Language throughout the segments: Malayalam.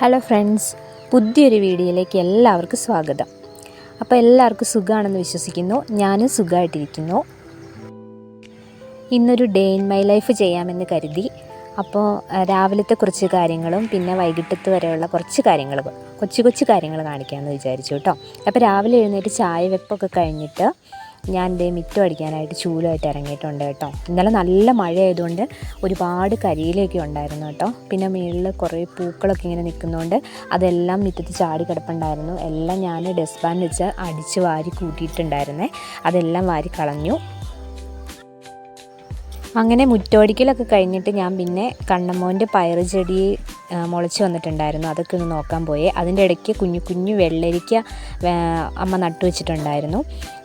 ഹലോ ഫ്രണ്ട്സ്, പുതിയൊരു വീഡിയോയിലേക്ക് എല്ലാവർക്കും സ്വാഗതം. അപ്പോൾ എല്ലാവർക്കും സുഖമാണെന്ന് വിശ്വസിക്കുന്നു. ഞാനും സുഖമായിട്ടിരിക്കുന്നു. ഇന്നൊരു ഡേ ഇൻ മൈ ലൈഫ് ചെയ്യാമെന്ന് കരുതി. അപ്പോൾ രാവിലത്തെ കുറച്ച് കാര്യങ്ങളും പിന്നെ വൈകിട്ടത്ത് വരെയുള്ള കുറച്ച് കാര്യങ്ങളും കൊച്ചു കാര്യങ്ങൾ കാണിക്കാമെന്ന് വിചാരിച്ചു കേട്ടോ. അപ്പോൾ രാവിലെ എഴുന്നേറ്റ് ചായ വെപ്പൊക്കെ കഴിഞ്ഞിട്ട് ഞാൻ എൻ്റെ മിറ്റം അടിക്കാനായിട്ട് ചൂലുമായിട്ട് ഇറങ്ങിയിട്ടുണ്ട് കേട്ടോ. ഇന്നലെ നല്ല മഴയായതുകൊണ്ട് ഒരുപാട് കരിയിലൊക്കെ ഉണ്ടായിരുന്നു കേട്ടോ. പിന്നെ മുകളിൽ കുറേ പൂക്കളൊക്കെ ഇങ്ങനെ നിൽക്കുന്നതുകൊണ്ട് അതെല്ലാം മുറ്റത്ത് ചാടി കിടപ്പുണ്ടായിരുന്നു. എല്ലാം ഞാൻ ഡസ്റ്റ്ബിൻ വെച്ച് അടിച്ച് വാരി കൂട്ടിയിട്ടുണ്ടായിരുന്നേ. അതെല്ലാം വാരി കളഞ്ഞു. അങ്ങനെ മുറ്റോടിക്കലൊക്കെ കഴിഞ്ഞിട്ട് ഞാൻ പിന്നെ കണ്ണമ്മോൻ്റെ പയറ് ചെടി മുളച്ച് വന്നിട്ടുണ്ടായിരുന്നു. അതൊക്കെ ഒന്ന് നോക്കാൻ പോയേ. അതിൻ്റെ ഇടയ്ക്ക് കുഞ്ഞു വെള്ളരിക്ക അമ്മ നട്ടു വെച്ചിട്ടുണ്ടായിരുന്നു.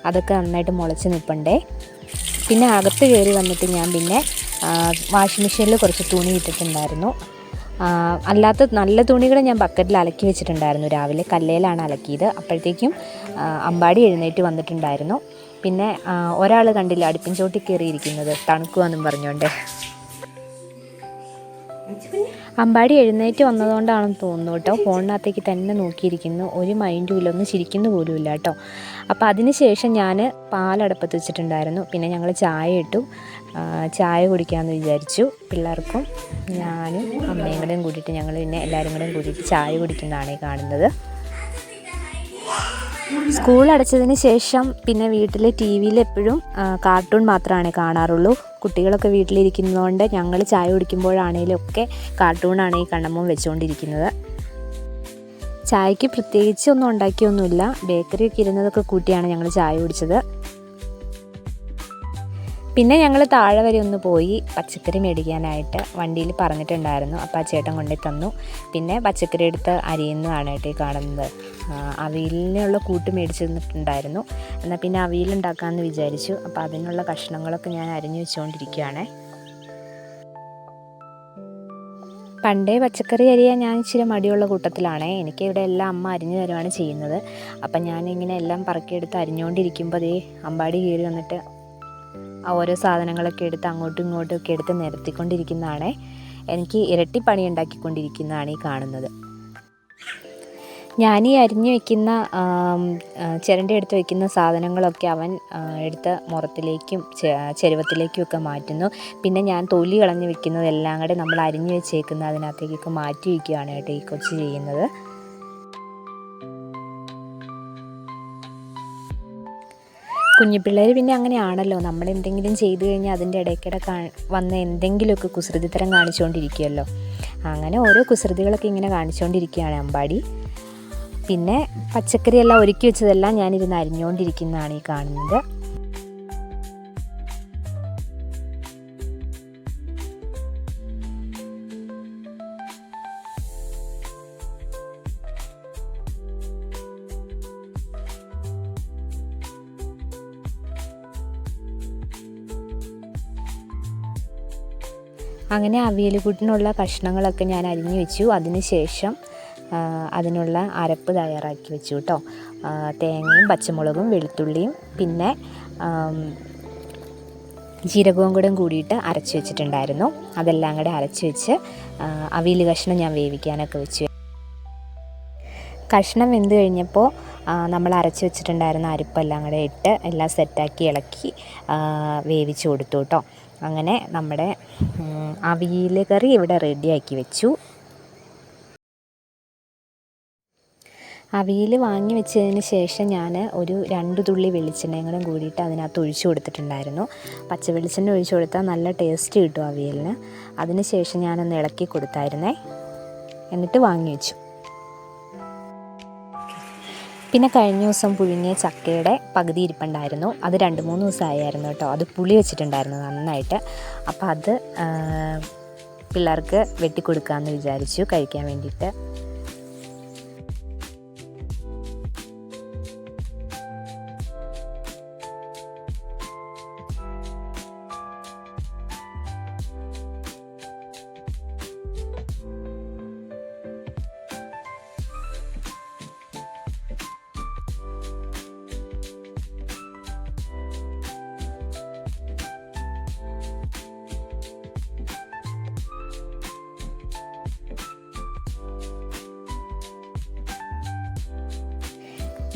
അതൊക്കെ നന്നായിട്ട് മുളച്ച് നിൽപ്പുണ്ടേ. പിന്നെ അകത്ത് കയറി വന്നിട്ട് ഞാൻ പിന്നെ വാഷിംഗ് മെഷീനിൽ കുറച്ച് തുണി ഇട്ടിട്ടുണ്ടായിരുന്നു. അല്ലാത്ത നല്ല തുണികൾ ഞാൻ ബക്കറ്റിൽ അലക്കി വെച്ചിട്ടുണ്ടായിരുന്നു. രാവിലെ കല്ലേലാണ് അലക്കിയത്. അപ്പോഴത്തേക്കും അമ്പാടി എഴുന്നേറ്റ് വന്നിട്ടുണ്ടായിരുന്നു. പിന്നെ ഒരാൾ കണ്ടില്ല അടുപ്പിൻ ചോട്ടിൽ കയറിയിരിക്കുന്നത്, തണുക്കുമെന്നും പറഞ്ഞുകൊണ്ട്. അമ്പാടി എഴുന്നേറ്റ് വന്നതുകൊണ്ടാണെന്ന് തോന്നുന്നു കേട്ടോ. ഫോണിനകത്തേക്ക് തന്നെ നോക്കിയിരിക്കുന്നു. ഒരു മൈൻഡും ഇല്ല, ഒന്നും ചിരിക്കുന്നു പോലും ഇല്ല കേട്ടോ. അപ്പോൾ അതിന് ശേഷം ഞാൻ പാലടപ്പത്ത് വെച്ചിട്ടുണ്ടായിരുന്നു. പിന്നെ ഞങ്ങൾ ചായ ഇട്ടു. ചായ കുടിക്കാമെന്ന് വിചാരിച്ചു. പിള്ളേർക്കും ഞാനും അമ്മയും കൂടെയും കൂടിയിട്ട് ഞങ്ങൾ പിന്നെ എല്ലാവരും കൂടെയും കൂടിയിട്ട് ചായ കുടിക്കുന്നതാണ് ഈ കാണുന്നത്. സ്കൂൾ അടച്ചതിന് ശേഷം പിന്നെ വീട്ടിൽ ടി വിയിൽ എപ്പോഴും കാർട്ടൂൺ മാത്രമാണ് കാണാറുള്ളൂ. കുട്ടികളൊക്കെ വീട്ടിലിരിക്കുന്നതുകൊണ്ട് ഞങ്ങൾ ചായ കുടിക്കുമ്പോഴാണേലും ഒക്കെ കാർട്ടൂണാണ് ഈ കണ്ണമ്മ വെച്ചുകൊണ്ടിരിക്കുന്നത്. ചായക്ക് പ്രത്യേകിച്ച് ഒന്നും ഉണ്ടാക്കിയൊന്നുമില്ല. ബേക്കറിയൊക്കെ ഇരുന്നതൊക്കെ കൂട്ടിയാണ് ഞങ്ങൾ ചായ കുടിച്ചത്. പിന്നെ ഞങ്ങൾ താഴെ വരെ ഒന്ന് പോയി പച്ചക്കറി മേടിക്കാനായിട്ട് വണ്ടിയിൽ പറഞ്ഞിട്ടുണ്ടായിരുന്നു. അപ്പോൾ ആ ചേട്ടൻ കൊണ്ടുപോയി തന്നു. പിന്നെ പച്ചക്കറി എടുത്ത് അരിയുന്നതാണ് കേട്ടോ ഈ കാണുന്നത്. അവിയലിനുള്ള കൂട്ട് മേടിച്ച് തന്നിട്ടുണ്ടായിരുന്നു. എന്നാൽ പിന്നെ അവിയലുണ്ടാക്കാമെന്ന് വിചാരിച്ചു. അപ്പോൾ അതിനുള്ള കഷ്ണങ്ങളൊക്കെ ഞാൻ അരിഞ്ഞു വെച്ചുകൊണ്ടിരിക്കുകയാണ്. പണ്ടേ പച്ചക്കറി അരിയാൻ ഞാൻ ഇച്ചിരി മടിയുള്ള കൂട്ടത്തിലാണ്. എനിക്ക് ഇവിടെ എല്ലാം അമ്മ അരിഞ്ഞു തരുവാണ് ചെയ്യുന്നത്. അപ്പം ഞാനിങ്ങനെ എല്ലാം പറക്കിയെടുത്ത് അരിഞ്ഞുകൊണ്ടിരിക്കുമ്പോൾ അതേ അമ്പാടി കയറി വന്നിട്ട് ഓരോ സാധനങ്ങളൊക്കെ എടുത്ത് അങ്ങോട്ടും ഇങ്ങോട്ടും ഒക്കെ എടുത്ത് നിരത്തിക്കൊണ്ടിരിക്കുന്നതാണ്. എനിക്ക് ഇരട്ടി പണി ഉണ്ടാക്കിക്കൊണ്ടിരിക്കുന്നതാണ് ഈ കാണുന്നത്. ഞാനീ അരിഞ്ഞു വയ്ക്കുന്ന ചിരണ്ടി എടുത്ത് വയ്ക്കുന്ന സാധനങ്ങളൊക്കെ അവൻ എടുത്ത് മുറത്തിലേക്കും ചെരുവത്തിലേക്കും ഒക്കെ മാറ്റുന്നു. പിന്നെ ഞാൻ തൊലി കളഞ്ഞ് വെക്കുന്നതെല്ലാം കൂടെ നമ്മൾ അരിഞ്ഞു വെച്ചേക്കുന്ന അതിനകത്തേക്കൊക്കെ മാറ്റി വയ്ക്കുകയാണ് കേട്ടോ ഈ കൊച്ച് ചെയ്യുന്നത്. കുഞ്ഞിപ്പിള്ളേർ പിന്നെ അങ്ങനെയാണല്ലോ. നമ്മൾ എന്തെങ്കിലും ചെയ്തു കഴിഞ്ഞാൽ അതിൻ്റെ ഇടയ്ക്കിടെ വന്ന് എന്തെങ്കിലുമൊക്കെ കുസൃതിത്തരം കാണിച്ചുകൊണ്ടിരിക്കുമല്ലോ. അങ്ങനെ ഓരോ കുസൃതികളൊക്കെ ഇങ്ങനെ കാണിച്ചുകൊണ്ടിരിക്കുകയാണ് അമ്പാടി. പിന്നെ പച്ചക്കറിയെല്ലാം ഒരുക്കി വെച്ചതെല്ലാം ഞാനിരുന്ന് അരിഞ്ഞുകൊണ്ടിരിക്കുന്നതാണ് ഈ കാണുന്നത്. അങ്ങനെ അവിയൽ കൂട്ടിനുള്ള കഷ്ണങ്ങളൊക്കെ ഞാൻ അരിഞ്ഞു വെച്ചു. അതിന് ശേഷം അതിനുള്ള അരപ്പ് തയ്യാറാക്കി വെച്ചു കേട്ടോ. തേങ്ങയും പച്ചമുളകും വെളുത്തുള്ളിയും പിന്നെ ജീരകവും കൂടെ കൂടിയിട്ട് അരച്ച് വെച്ചിട്ടുണ്ടായിരുന്നു. അതെല്ലാം കൂടെ അരച്ച് വെച്ച് അവിയൽ കഷ്ണം ഞാൻ വേവിക്കാനൊക്കെ വെച്ചു. കഷ്ണം വെന്ത് കഴിഞ്ഞപ്പോൾ നമ്മൾ അരച്ച് വെച്ചിട്ടുണ്ടായിരുന്ന അരപ്പെല്ലാം കൂടെ ഇട്ട് എല്ലാം സെറ്റാക്കി ഇളക്കി വേവിച്ച് കൊടുത്തു കേട്ടോ. അങ്ങനെ നമ്മുടെ അവിയൽ കറി ഇവിടെ റെഡിയാക്കി വെച്ചു. അവിയൽ വാങ്ങി വെച്ചതിന് ശേഷം ഞാൻ ഒരു 2 തുള്ളി വെളിച്ചെണ്ണയും കൂടെ കൂടിയിട്ട് അതിനകത്ത് ഒഴിച്ചു കൊടുത്തിട്ടുണ്ടായിരുന്നു. പച്ച വെളിച്ചെണ്ണ ഒഴിച്ചു കൊടുത്താൽ നല്ല ടേസ്റ്റ് കിട്ടും അവിയലിന്. അതിന് ശേഷം ഞാനൊന്ന് ഇളക്കി കൊടുത്തായിരുന്നേ. എന്നിട്ട് വാങ്ങി വെച്ചു. പിന്നെ കഴിഞ്ഞ ദിവസം പുഴുങ്ങിയ ചക്കയുടെ പകുതി ഇരിപ്പുണ്ടായിരുന്നു. അത് 2-3 ദിവസമായിരുന്നു കേട്ടോ. അത് പുളി വെച്ചിട്ടുണ്ടായിരുന്നു നന്നായിട്ട്. അപ്പോൾ അത് പിള്ളേർക്ക് വെട്ടിക്കൊടുക്കാമെന്ന് വിചാരിച്ചു കഴിക്കാൻ വേണ്ടിയിട്ട്.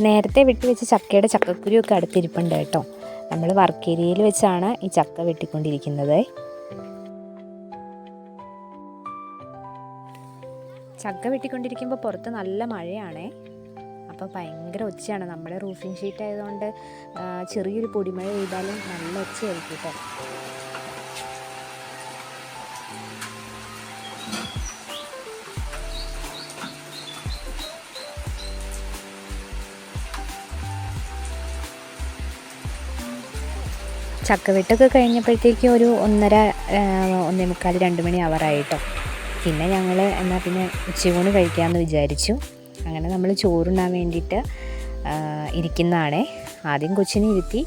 നേരത്തെ വെട്ടി വെച്ച ചക്കയുടെ ചക്കക്കുരുവൊക്കെ അടുത്തിരിപ്പുണ്ട് കേട്ടോ. നമ്മൾ വർക്ക് ഏരിയയിൽ വെച്ചാണ് ഈ ചക്ക വെട്ടിക്കൊണ്ടിരിക്കുന്നത്. ചക്ക വെട്ടിക്കൊണ്ടിരിക്കുമ്പോൾ പുറത്ത് നല്ല മഴയാണേ. അപ്പോൾ ഭയങ്കര ഒച്ചയാണ്. നമ്മുടെ റൂഫിംഗ് ഷീറ്റ് ആയതുകൊണ്ട് ചെറിയൊരു പൊടിമഴ പെയ്താലും നല്ല ഒച്ചയായിരിക്കും കേട്ടോ. ചക്കവെട്ടൊക്കെ കഴിഞ്ഞപ്പോഴത്തേക്കും ഒരു 1:30, 1:45, 2 മണി ആവാറായിട്ടോ. പിന്നെ ഞങ്ങൾ എന്നാൽ പിന്നെ ഉച്ചയൂണ് കഴിക്കാമെന്ന് വിചാരിച്ചു. അങ്ങനെ നമ്മൾ ചോറുണ്ണാൻ വേണ്ടിയിട്ട് ഇരിക്കുന്നതാണേ. ആദ്യം കൊച്ചിനെ ഇരുത്തി.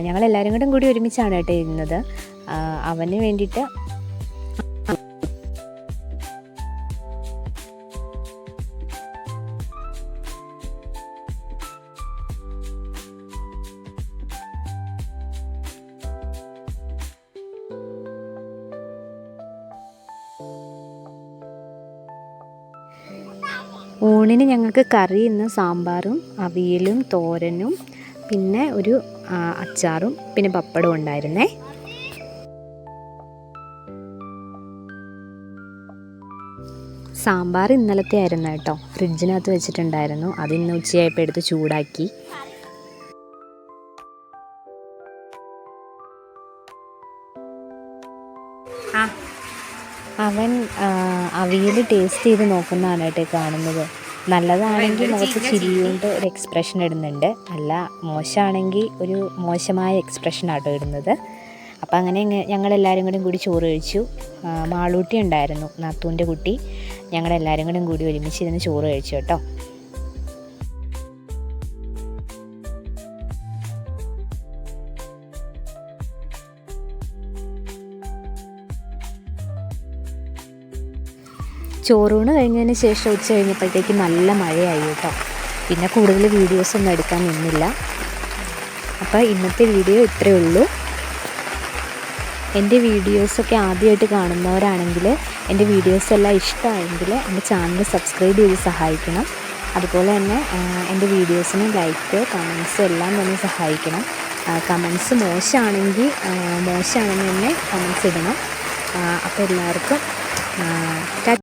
ഞങ്ങളെല്ലാവരും കൂടി ഒരുമിച്ചാണ് കേട്ടോ ഇരുന്നത്. അവന് വേണ്ടിയിട്ട് ഊണിന് ഞങ്ങൾക്ക് കറി ഇന്ന് സാമ്പാറും അവിയലും തോരനും പിന്നെ ഒരു അച്ചാറും പിന്നെ പപ്പടവും ഉണ്ടായിരുന്നേ. സാമ്പാർ ഇന്നലത്തെ ആയിരുന്നു കേട്ടോ. ഫ്രിഡ്ജിനകത്ത് വെച്ചിട്ടുണ്ടായിരുന്നു. അത് ഇന്ന് ഉച്ചയായപ്പോൾ എടുത്ത് ചൂടാക്കി. അവൻ അവിയൽ ടേസ്റ്റ് ചെയ്ത് നോക്കുന്നതാണ് കേട്ടോ കാണുന്നത്. നല്ലതാണെങ്കിൽ മുഖത്ത് ചിരിയുകൊണ്ട് ഒരു എക്സ്പ്രഷൻ ഇടുന്നുണ്ട്, അല്ല മോശമാണെങ്കിൽ ഒരു മോശമായ എക്സ്പ്രഷനാട്ടോ ഇടുന്നത്. അപ്പോൾ അങ്ങനെ ഞങ്ങളെല്ലാവരും കൂടി ചോറ് കഴിച്ചു. മാളൂട്ടി ഉണ്ടായിരുന്നു, നാത്തൂൻ്റെ കുട്ടി. ഞങ്ങളെല്ലാവരും കൂടി ഒരുമിച്ചിരുന്ന് ചോറ് കഴിച്ചു കേട്ടോ. ചോറൂണ് കഴിഞ്ഞതിന് ശേഷം ഉച്ച കഴിഞ്ഞപ്പോഴത്തേക്ക് നല്ല മഴയായി കേട്ടോ. പിന്നെ കൂടുതൽ വീഡിയോസൊന്നും എടുക്കാൻ നിന്നില്ല. അപ്പോൾ ഇന്നത്തെ വീഡിയോ ഇത്രയേ ഉള്ളൂ. എൻ്റെ വീഡിയോസൊക്കെ ആദ്യമായിട്ട് കാണുന്നവരാണെങ്കിൽ എൻ്റെ വീഡിയോസെല്ലാം ഇഷ്ടമായെങ്കിൽ എൻ്റെ ചാനൽ സബ്സ്ക്രൈബ് ചെയ്ത് സഹായിക്കണം. അതുപോലെ തന്നെ എൻ്റെ വീഡിയോസിന് ലൈക്ക്, കമൻസ് എല്ലാം തന്നെ സഹായിക്കണം. കമൻസ് മോശമാണെങ്കിൽ തന്നെ കമൻസ് ഇടണം. അപ്പോൾ എല്ലാവർക്കും